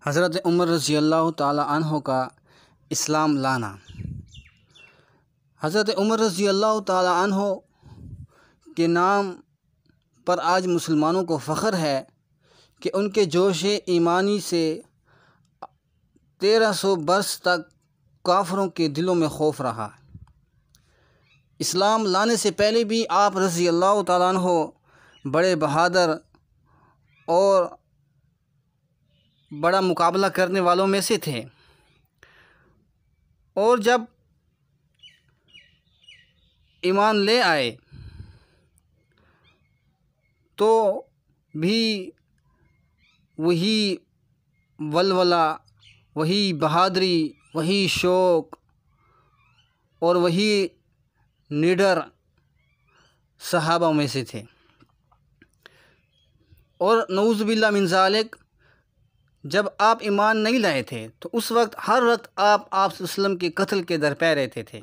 حضرت عمر رضی اللہ تعالی عنہ کا اسلام لانا۔ حضرت عمر رضی اللہ تعالی عنہ کے نام پر آج مسلمانوں کو فخر ہے کہ ان کے جوش ایمانی سے 1300 برس تک کافروں کے دلوں میں خوف رہا۔ اسلام لانے سے پہلے بھی آپ رضی اللہ تعالیٰ عنہ بڑے بہادر اور بڑا مقابلہ کرنے والوں میں سے تھے، اور جب ایمان لے آئے تو بھی وہی ولولہ، وہی بہادری، وہی شوق اور وہی نڈر صحابہ میں سے تھے۔ اور نعوذ باللہ من ذالک، جب آپ ایمان نہیں لائے تھے تو اس وقت ہر وقت آپ صلی اللہ علیہ وسلم کے قتل کے در پہ رہتے تھے۔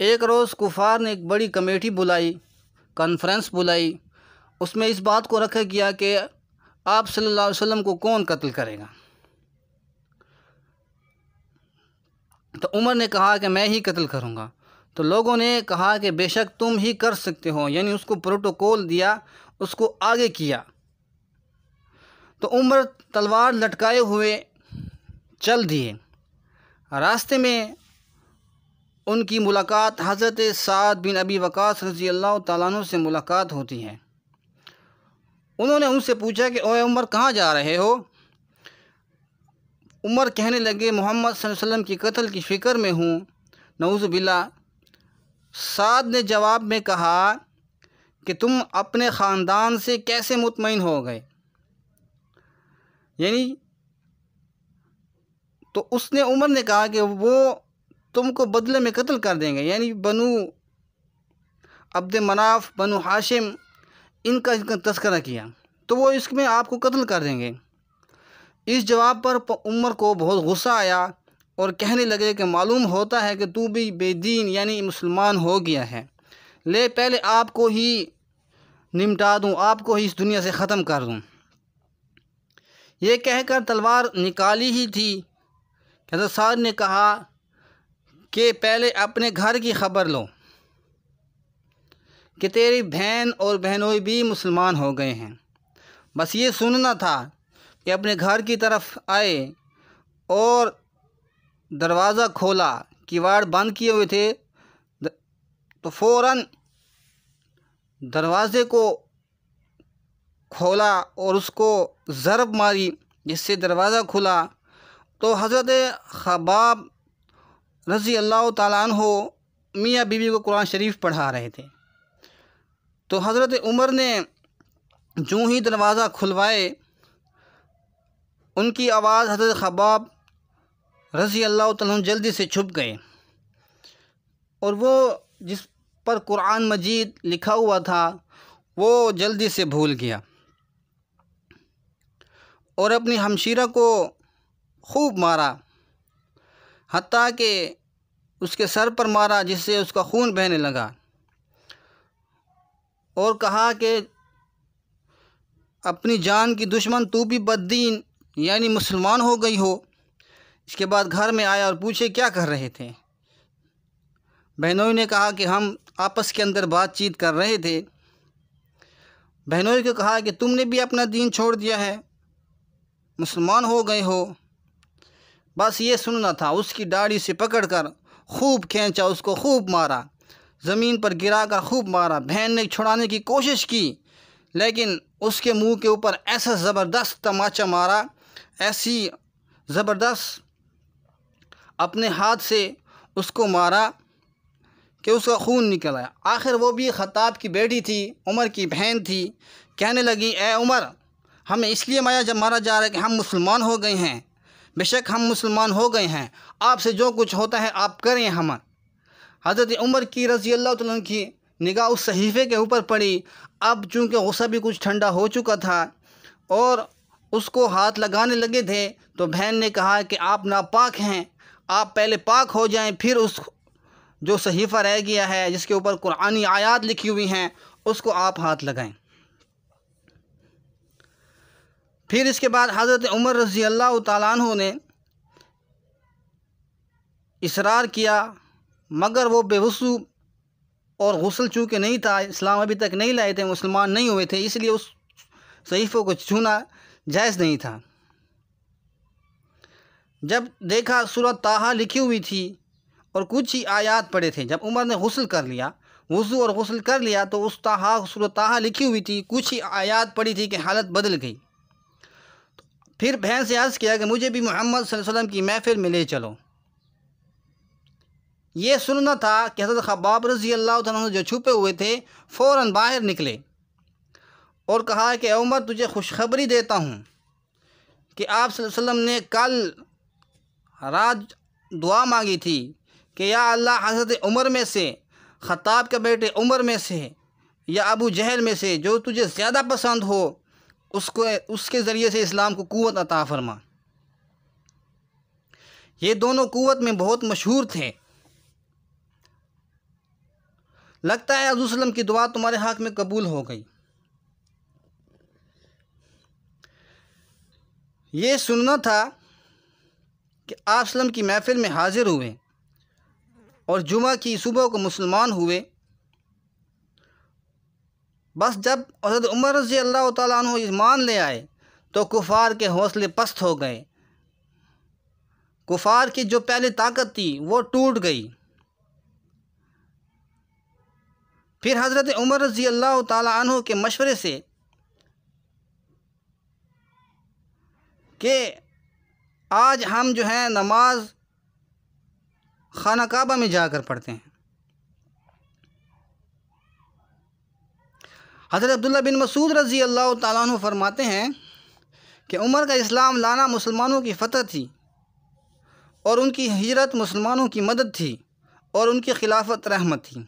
ایک روز کفار نے ایک بڑی کمیٹی بلائی، کانفرنس بلائی، اس میں اس بات کو رکھا گیا کہ آپ صلی اللہ علیہ وسلم کو کون قتل کرے گا؟ تو عمر نے کہا کہ میں ہی قتل کروں گا۔ تو لوگوں نے کہا کہ بے شک تم ہی کر سکتے ہو، یعنی اس کو پروٹوکول دیا، اس کو آگے کیا۔ تو عمر تلوار لٹکائے ہوئے چل دیے۔ راستے میں ان کی ملاقات حضرت سعد بن ابی وقاص رضی اللہ تعالیٰ عنہ سے ملاقات ہوتی ہے۔ انہوں نے ان سے پوچھا کہ اوے عمر، کہاں جا رہے ہو؟ عمر کہنے لگے محمد صلی اللہ علیہ وسلم کی قتل کی فکر میں ہوں، نعوذ باللہ۔ سعد نے جواب میں کہا کہ تم اپنے خاندان سے کیسے مطمئن ہو گئے؟ یعنی تو اس نے عمر نے کہا کہ وہ تم کو بدلے میں قتل کر دیں گے، یعنی بنو عبد مناف، بنو ہاشم، ان کا تذکرہ کیا تو وہ اس میں آپ کو قتل کر دیں گے۔ اس جواب پر عمر کو بہت غصہ آیا اور کہنے لگے کہ معلوم ہوتا ہے کہ تو بھی بے دین یعنی مسلمان ہو گیا ہے، لے پہلے آپ کو ہی نمٹا دوں، آپ کو ہی اس دنیا سے ختم کر دوں۔ یہ کہہ کر تلوار نکالی ہی تھی کہ حضرت سعد نے کہا کہ پہلے اپنے گھر کی خبر لو کہ تیری بہن اور بہنوئی بھی مسلمان ہو گئے ہیں۔ بس یہ سننا تھا کہ اپنے گھر کی طرف آئے اور دروازہ کھولا، کیواڑ بند کیے ہوئے تھے، تو فوراً دروازے کو کھولا اور اس کو ضرب ماری جس سے دروازہ کھلا۔ تو حضرت خباب رضی اللہ تعالیٰ عنہ میاں بیوی کو قرآن شریف پڑھا رہے تھے۔ تو حضرت عمر نے جو ہی دروازہ کھلوائے، ان کی آواز حضرت خباب رضی اللہ تعالیٰ عنہ جلدی سے چھپ گئے، اور وہ جس پر قرآن مجید لکھا ہوا تھا وہ جلدی سے بھول گیا، اور اپنی ہمشیرہ کو خوب مارا، حتیٰ کہ اس کے سر پر مارا جس سے اس کا خون بہنے لگا، اور کہا کہ اپنی جان کی دشمن تو بھی بددین یعنی مسلمان ہو گئی ہو۔ اس کے بعد گھر میں آیا اور پوچھے کیا کر رہے تھے؟ بہنوئی نے کہا کہ ہم آپس کے اندر بات چیت کر رہے تھے۔ بہنوئی کو کہا کہ تم نے بھی اپنا دین چھوڑ دیا ہے، مسلمان ہو گئے ہو۔ بس یہ سننا تھا۔ اس کی داڑھی سے پکڑ کر خوب کھینچا، اس کو خوب مارا، زمین پر گرا کر خوب مارا۔ بہن نے چھڑانے کی کوشش کی لیکن اس کے منہ کے اوپر ایسا زبردست تماچا مارا، ایسی زبردست اپنے ہاتھ سے اس کو مارا کہ اس کا خون نکل آیا۔ آخر وہ بھی خطاب کی بیٹی تھی، عمر کی بہن تھی، کہنے لگی اے عمر، ہمیں اس لیے مارا جا رہا ہے کہ ہم مسلمان ہو گئے ہیں۔ بے شک ہم مسلمان ہو گئے ہیں، آپ سے جو کچھ ہوتا ہے آپ کریں ہمیں۔ حضرت عمر کی رضی اللہ تعالیٰ عنہ کی نگاہ اس صحیفے کے اوپر پڑی۔ اب چونکہ غصہ بھی کچھ ٹھنڈا ہو چکا تھا اور اس کو ہاتھ لگانے لگے تھے، تو بہن نے کہا کہ آپ ناپاک ہیں، آپ پہلے پاک ہو جائیں، پھر اس جو صحیفہ رہ گیا ہے جس کے اوپر قرآنی آیات لکھی ہوئی ہیں اس کو آپ ہاتھ لگائیں۔ پھر اس کے بعد حضرت عمر رضی اللہ تعالیٰ عنہ نے اصرار کیا، مگر وہ بے وضو اور غسل چونکہ نہیں تھا، اسلام ابھی تک نہیں لائے تھے، مسلمان نہیں ہوئے تھے، اس لیے اس صحیفوں کو چھونا جائز نہیں تھا۔ جب دیکھا سورۃ طٰہٰ لکھی ہوئی تھی اور کچھ ہی آیات پڑھے تھے، جب عمر نے غسل کر لیا، وضو اور غسل کر لیا، تو اس سورۃ طٰہٰ لکھی ہوئی تھی، کچھ ہی آیات پڑھی تھی کہ حالت بدل گئی۔ پھر بہن سے عرض کیا کہ مجھے بھی محمد صلی اللہ علیہ وسلم کی محفل میں لے چلو۔ یہ سننا تھا کہ حضرت خباب رضی اللہ تعالیٰ عنہ جو چھپے ہوئے تھے فوراً باہر نکلے اور کہا کہ عمر تجھے خوشخبری دیتا ہوں کہ آپ صلی اللہ علیہ وسلم نے کل رات دعا مانگی تھی کہ یا اللہ حضرت عمر میں سے، خطاب کے بیٹے عمر میں سے یا ابو جہل میں سے جو تجھے زیادہ پسند ہو اس کے ذریعے سے اسلام کو قوت عطا فرما۔ یہ دونوں قوت میں بہت مشہور تھے۔ لگتا ہے حضور صلی اللہ علیہ وسلم کی دعا تمہارے حق میں قبول ہو گئی۔ یہ سننا تھا کہ آپ صلی اللہ علیہ وسلم کی محفل میں حاضر ہوئے اور جمعہ کی صبح کو مسلمان ہوئے۔ بس جب حضرت عمر رضی اللہ تعالیٰ عنہ ایمان لے آئے تو کفار کے حوصلے پست ہو گئے، کفار کی جو پہلے طاقت تھی وہ ٹوٹ گئی۔ پھر حضرت عمر رضی اللہ تعالیٰ عنہ کے مشورے سے کہ آج ہم جو ہیں نماز خانہ کعبہ میں جا کر پڑھتے ہیں۔ حضرت عبداللہ بن مسعود رضی اللہ تعالیٰ عنہ فرماتے ہیں کہ عمر کا اسلام لانا مسلمانوں کی فتح تھی اور ان کی ہجرت مسلمانوں کی مدد تھی اور ان کی خلافت رحمت تھی۔